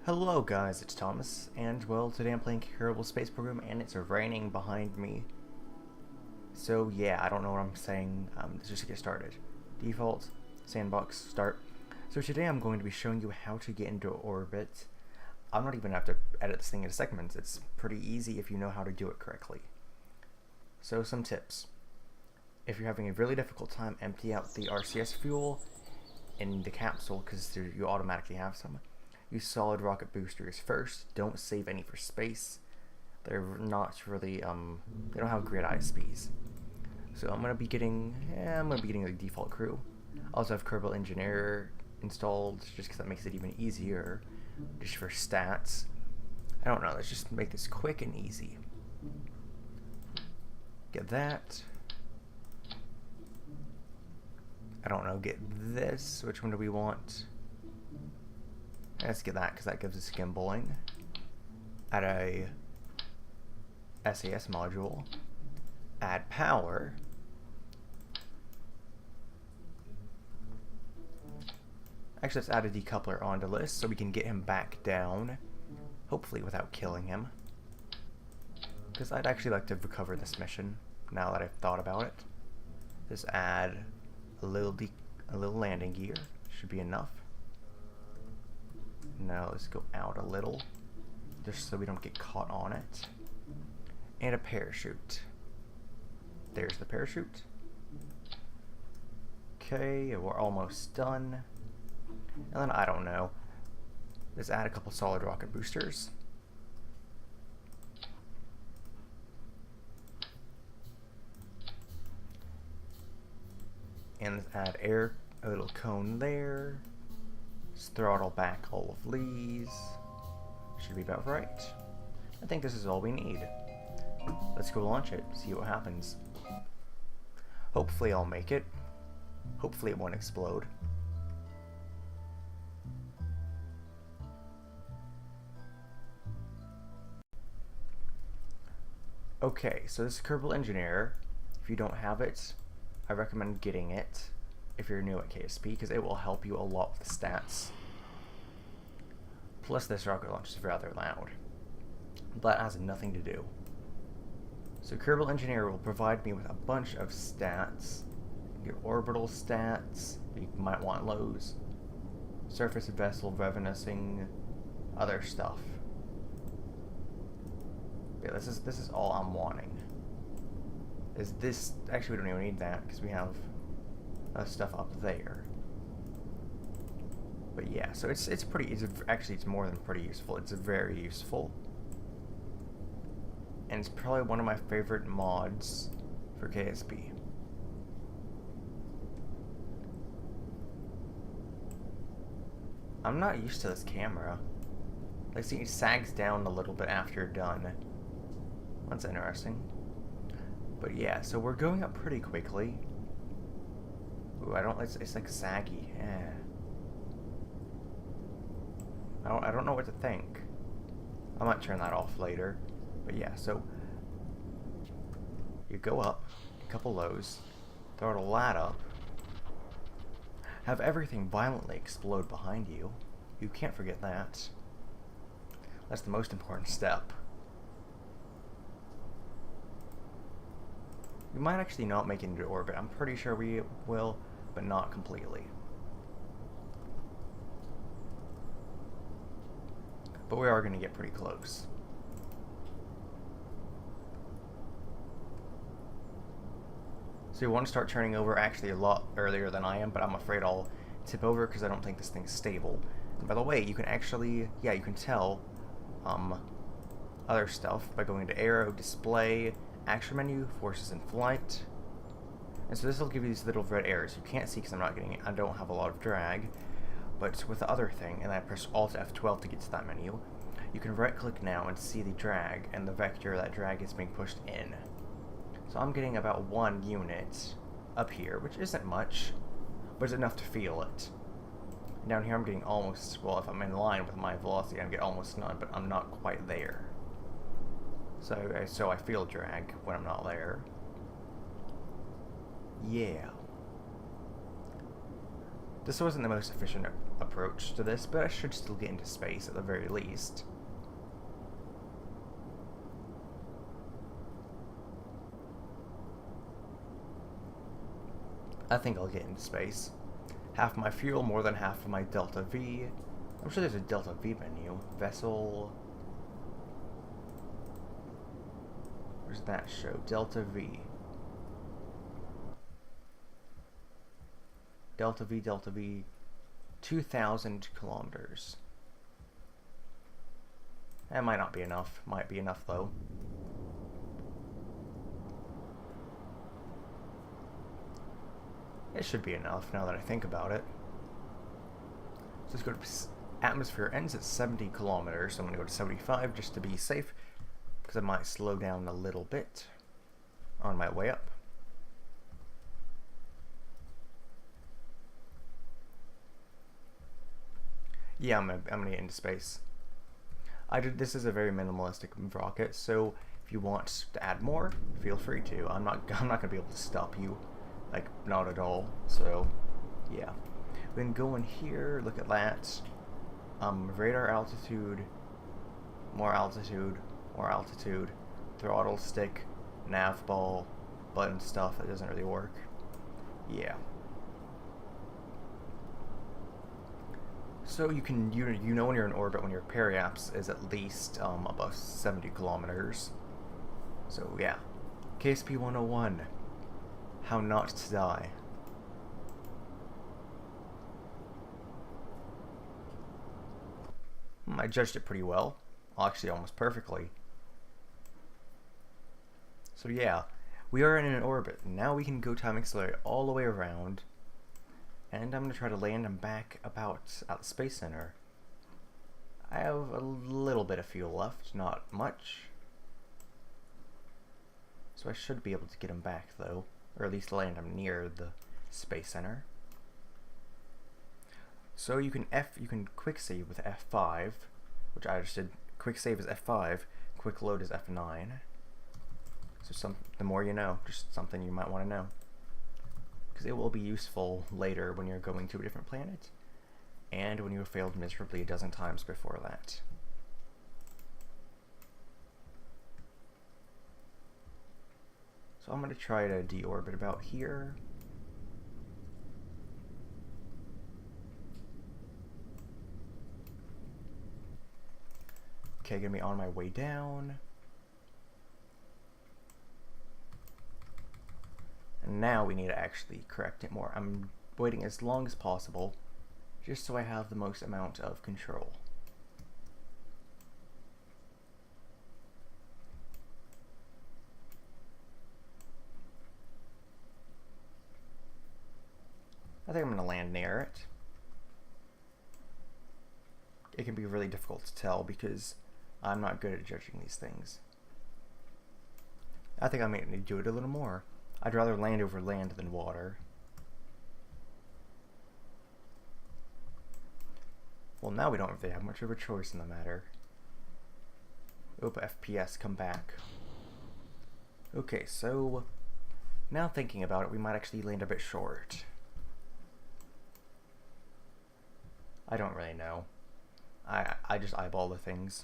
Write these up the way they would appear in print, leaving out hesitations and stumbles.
Hello guys, it's Thomas, and well, today I'm playing Kerbal Space Program, and it's raining behind me. So yeah, I don't know what I'm saying, let's just get started. Default, sandbox, start. So today I'm going to be showing you how to get into Oribit. I'm not even going to have to edit this thing into segments, it's pretty easy if you know how to do it correctly. So some tips. If you're having a really difficult time, empty out the RCS fuel in the capsule, because you automatically have some. Use solid rocket boosters first. Don't save any for space. They're not really they don't have great ISPs. So I'm gonna be getting the default crew. I also have Kerbal Engineer installed just because that makes it even easier, just for stats. I don't know. Let's just make this quick and easy. Get that. I don't know. Get this. Which one do we want? Let's get that because that gives us gimbaling. Add a SAS module. Add power. Actually, let's add a decoupler onto list so we can get him back down, hopefully without killing him. Because I'd actually like to recover this mission now that I've thought about it. Just add a little landing gear. Should be enough. Now let's go out a little, just so we don't get caught on it. And a parachute. There's the parachute. Okay, we're almost done. And then, I don't know, let's add a couple solid rocket boosters. And let's add a little cone there. Just throttle back all of these. Should be about right. I think this is all we need. Let's go launch it, see what happens. Hopefully I'll make it. Hopefully it won't explode. Okay, so this is Kerbal Engineer. If you don't have it, I recommend getting it if you're new at KSP, because it will help you a lot with the stats. Plus this rocket launch is rather loud, but that has nothing to do. So Kerbal Engineer will provide me with a bunch of stats. Your orbital stats, you might want those. Surface vessel revenuing, other stuff. Yeah, this is all I'm wanting. Is this, actually we don't even need that because we have stuff up there. But yeah, so actually it's more than pretty useful. It's very useful, and it's probably one of my favorite mods for KSP. I'm not used to this camera. Like, see, it sags down a little bit after you're done. That's interesting. But yeah, so we're going up pretty quickly. Ooh, it's like saggy. I don't know what to think. I might turn that off later. But yeah, so you go up, a couple lows, throttle that up, have everything violently explode behind you. You can't forget that. That's the most important step. We might actually not make it into orbit. I'm pretty sure we will, but not completely. But we are going to get pretty close. So you want to start turning over actually a lot earlier than I am, but I'm afraid I'll tip over because I don't think this thing's stable. And by the way, you can actually, yeah, you can tell other stuff by going to Aero, Display, Action Menu, Forces in Flight. And so this will give you these little red arrows. You can't see because I don't have a lot of drag. But with the other thing, and I press Alt F12 to get to that menu, you can right click now and see the drag and the vector that drag is being pushed in. So I'm getting about 1 unit up here, which isn't much, but it's enough to feel it. And down here I'm getting almost, well, if I'm in line with my velocity, I'm getting almost none, but I'm not quite there. So I feel drag when I'm not there. Yeah. This wasn't the most efficient approach to this, but I should still get into space at the very least. I think I'll get into space. Half my fuel, more than half of my Delta V. I'm sure there's a Delta V menu. Vessel. Where's that show? Delta V. Delta V, Delta V. 2,000 kilometers. That might not be enough. Might be enough though. It should be enough now that I think about it. So let's go to atmosphere. Ends at 70 kilometers, so I'm going to go to 75 just to be safe, because I might slow down a little bit on my way up. Yeah, I'm gonna get into space. This is a very minimalistic rocket, so if you want to add more, feel free to. I'm not gonna be able to stop you. Like, not at all. So, yeah. We can go in here, look at that. Radar altitude, more altitude, more altitude, throttle stick, nav ball, button stuff that doesn't really work. Yeah. So you know when you're in orbit when your periaps is at least above 70 kilometers. So yeah. KSP-101. How not to die. I judged it pretty well. Actually, almost perfectly. So yeah, we are in an orbit. Now we can go time accelerate all the way around. And I'm going to try to land and back about at the Space Center. I have a little bit of fuel left, not much. So I should be able to get him back though. Or at least land him near the Space Center. So you can quick save with F5, which I just did. Quick save is F5, quick load is F9. So the more you know, just something you might want to know. Because it will be useful later when you're going to a different planet, and when you have failed miserably a dozen times before that. So I'm going to try to deorbit about here. Okay, gonna be on my way down. And now we need to actually correct it more. I'm waiting as long as possible, just so I have the most amount of control. I think I'm going to land near it. It can be really difficult to tell because I'm not good at judging these things. I think I may need to do it a little more. I'd rather land over land than water. Well, now we don't really have much of a choice in the matter. Oop, FPS, come back. Okay, so now thinking about it, we might actually land a bit short. I don't really know. I just eyeball the things.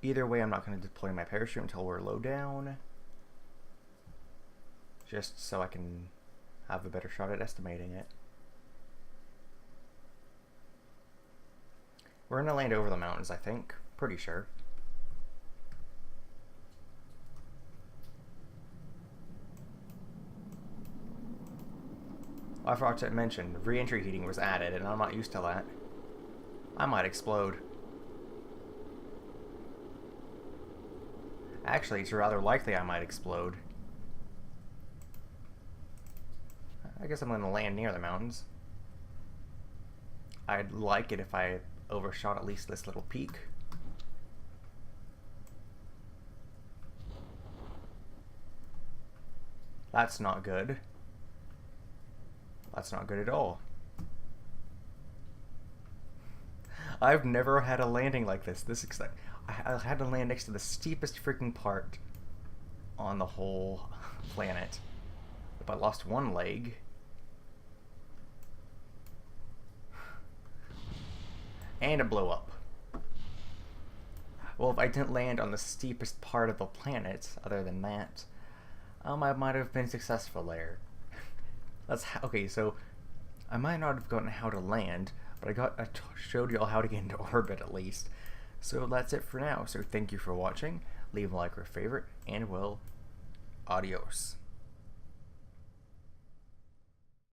Either way, I'm not going to deploy my parachute until we're low down. Just so I can have a better shot at estimating it. We're going to land over the mountains, I think. Pretty sure. I forgot to mention, re-entry heating was added, and I'm not used to that. I might explode. Actually, it's rather likely I might explode. I guess I'm going to land near the mountains. I'd like it if I overshot at least this little peak. That's not good. That's not good at all. I've never had a landing like this. I had to land next to the steepest freaking part on the whole planet. If I lost one leg, And it blew up. Well, if I didn't land on the steepest part of the planet, other than that, I might have been successful there. Okay, so I might not have gotten how to land, but I showed y'all how to get into orbit at least. So that's it for now. So thank you for watching. Leave a like or a favorite, and well, adios.